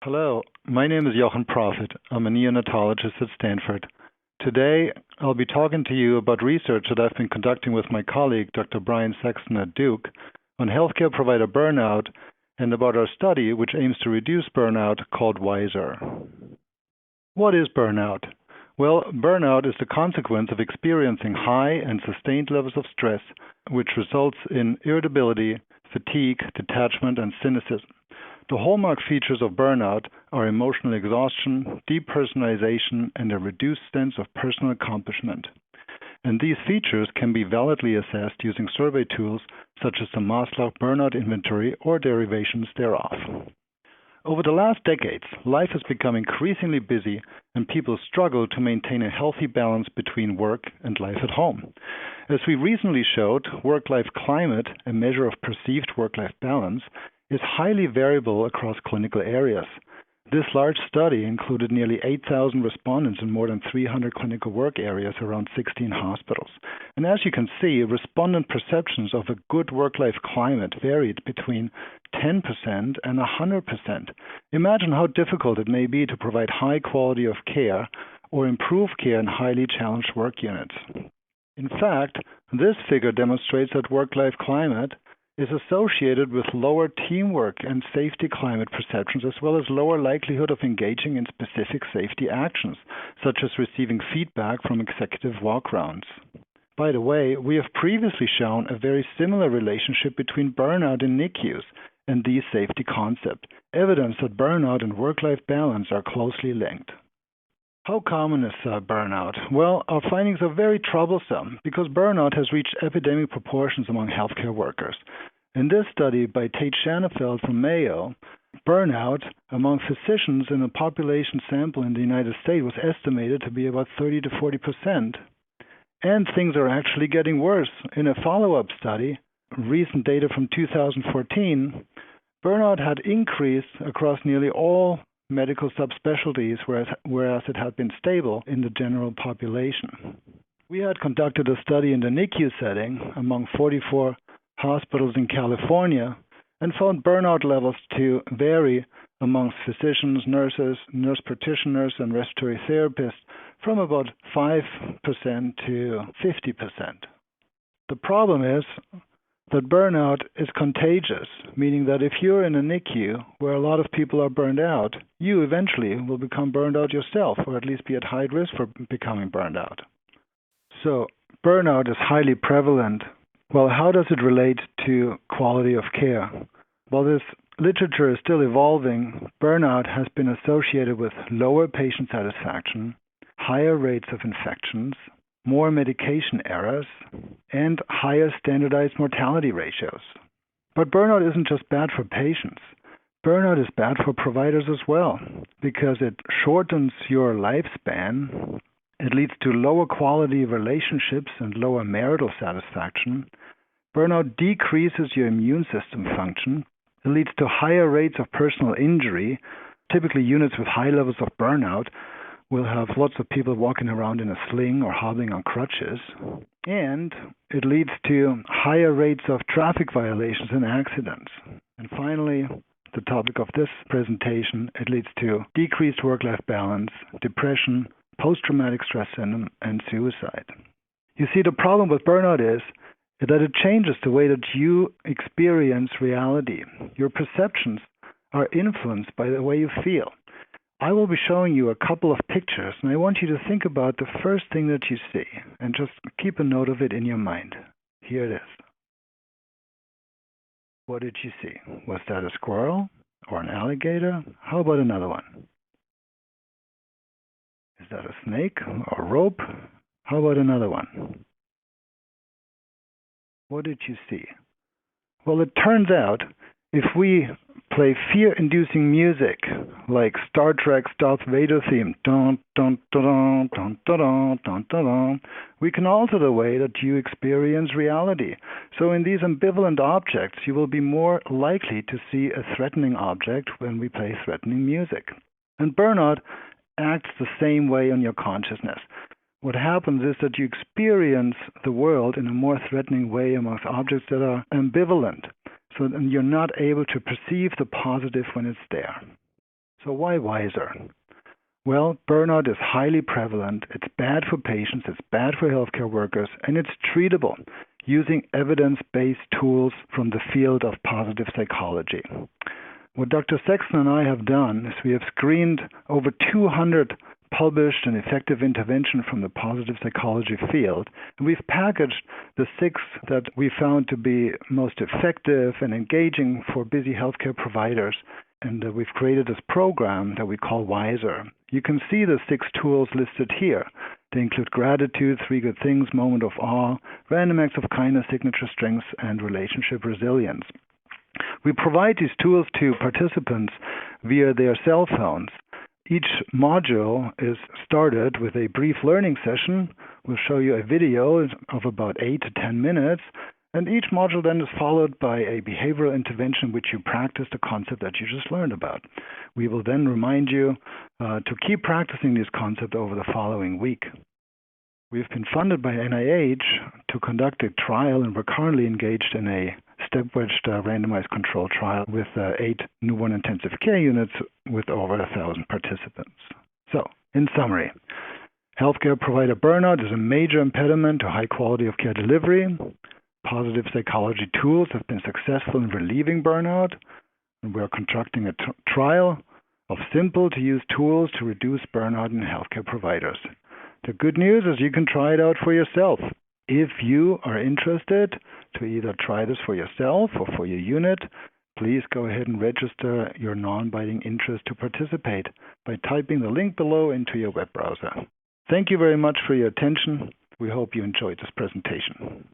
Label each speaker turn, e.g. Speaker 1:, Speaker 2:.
Speaker 1: Hello, my name is Jochen Profit. I'm a neonatologist at Stanford. Today, I'll be talking to you about research that I've been conducting with my colleague, Dr. Bryan Sexton at Duke, on healthcare provider burnout and about our study which aims to reduce burnout called WISER. What is burnout? Well, burnout is the consequence of experiencing high and sustained levels of stress, which results in irritability, fatigue, detachment, and cynicism. The hallmark features of burnout are emotional exhaustion, depersonalization, and a reduced sense of personal accomplishment. And these features can be validly assessed using survey tools such as the Maslow Burnout Inventory or derivations thereof. Over the last decades, life has become increasingly busy and people struggle to maintain a healthy balance between work and life at home. As we recently showed, work-life climate, a measure of perceived work-life balance, is highly variable across clinical areas. This large study included nearly 8,000 respondents in more than 300 clinical work areas around 16 hospitals. And as you can see, respondent perceptions of a good work-life climate varied between 10% and 100%. Imagine how difficult it may be to provide high quality of care or improve care in highly challenged work units. In fact, this figure demonstrates that work-life climate is associated with lower teamwork and safety climate perceptions, as well as lower likelihood of engaging in specific safety actions, such as receiving feedback from executive walk-rounds. By the way, we have previously shown a very similar relationship between burnout in NICUs and these safety concepts, evidence that burnout and work-life balance are closely linked. How common is burnout? Well, our findings are very troublesome because burnout has reached epidemic proportions among healthcare workers. In this study by Tate Shanafeld from Mayo, burnout among physicians in a population sample in the United States was estimated to be about 30 to 40%. And things are actually getting worse. In a follow-up study, recent data from 2014, burnout had increased across nearly all medical subspecialties, whereas it had been stable in the general population. We had conducted a study in the NICU setting among 44 hospitals in California and found burnout levels to vary amongst physicians, nurses, nurse practitioners, and respiratory therapists from about 5% to 50%. The problem is that burnout is contagious, meaning that if you're in a NICU where a lot of people are burned out, you eventually will become burned out yourself, or at least be at high risk for becoming burned out. So, burnout is highly prevalent. Well, how does it relate to quality of care? While this literature is still evolving, burnout has been associated with lower patient satisfaction, higher rates of infections, more medication errors, and higher standardized mortality ratios. But burnout isn't just bad for patients. Burnout is bad for providers as well, because it shortens your lifespan, it leads to lower quality relationships and lower marital satisfaction. Burnout decreases your immune system function. It leads to higher rates of personal injury. Typically, units with high levels of burnout will have lots of people walking around in a sling or hobbling on crutches. And it leads to higher rates of traffic violations and accidents. And finally, the topic of this presentation, it leads to decreased work-life balance, depression, post-traumatic stress syndrome, and suicide. You see, the problem with burnout is that it changes the way that you experience reality. Your perceptions are influenced by the way you feel. I will be showing you a couple of pictures, and I want you to think about the first thing that you see, and just keep a note of it in your mind. Here it is. What did you see? Was that a squirrel or an alligator? How about another one? Is that a snake or rope? How about another one? What did you see? Well, it turns out if we play fear-inducing music like Star Trek's Darth Vader theme, dun, dun, dun, dun, dun, dun, dun, dun, dun, we can alter the way that you experience reality. So in these ambivalent objects, you will be more likely to see a threatening object when we play threatening music. And burnout acts the same way on your consciousness. What happens is that you experience the world in a more threatening way amongst objects that are ambivalent. So then you're not able to perceive the positive when it's there. So why wiser? Well, burnout is highly prevalent, it's bad for patients, it's bad for healthcare workers, and it's treatable using evidence-based tools from the field of positive psychology. What Dr. Sexton and I have done is we have screened over 200 published and effective interventions from the positive psychology field, and we've packaged the 6 that we found to be most effective and engaging for busy healthcare providers. And we've created this program that we call WISER. You can see the 6 tools listed here. They include gratitude, 3 good things, moment of awe, random acts of kindness, signature strengths, and relationship resilience. We provide these tools to participants via their cell phones. Each module is started with a brief learning session. We'll show you a video of about 8 to 10 minutes. And each module then is followed by a behavioral intervention in which you practice the concept that you just learned about. We will then remind you to keep practicing these concepts over the following week. We've been funded by NIH to conduct a trial, and we're currently engaged in a stepwise randomized control trial with 8 newborn intensive care units with over 1,000 participants. So, in summary, healthcare provider burnout is a major impediment to high quality of care delivery. Positive psychology tools have been successful in relieving burnout, and we're conducting a trial of simple-to-use tools to reduce burnout in healthcare providers. The good news is you can try it out for yourself. If you are interested to either try this for yourself or for your unit, please go ahead and register your non-binding interest to participate by typing the link below into your web browser. Thank you very much for your attention. We hope you enjoyed this presentation.